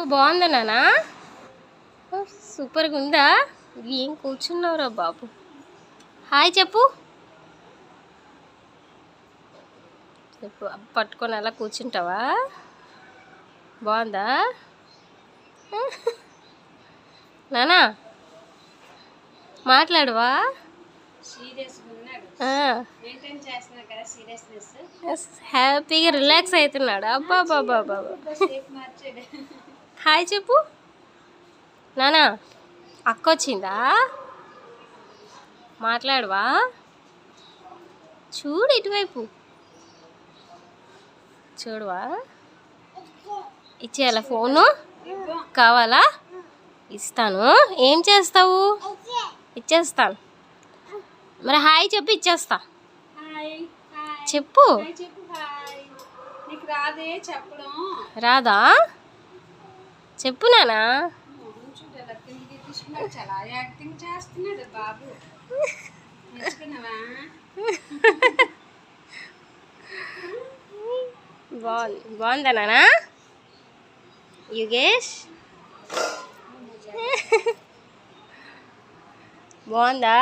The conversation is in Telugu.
బాగుందా నాన్న? సూపర్గా ఉందా? ఏం కూర్చున్నావురా బాబు? హాయ్ చెప్పు. చెప్పు. పట్టుకొని అలా కూర్చుంటావా? బాగుందా నానా? మాట్లాడవా? హ్యాపీగా రిలాక్స్ అవుతున్నాడు. అబ్బా బాబా బాబా. హాయ్ చెప్పు నానా. అక్క వచ్చిందా? మాట్లాడవా? చూడు ఇటువైపు. చూడవా? ఇచ్చేయాలా ఫోను? కావాలా? ఇస్తాను. ఏం చేస్తావు? ఇచ్చేస్తాను. మరి హాయ్ చెప్పు, ఇచ్చేస్తా. చెప్పు. రాదా? చెప్పు నానా. బాగుందా నానా? యుగేష్ బాగుందా?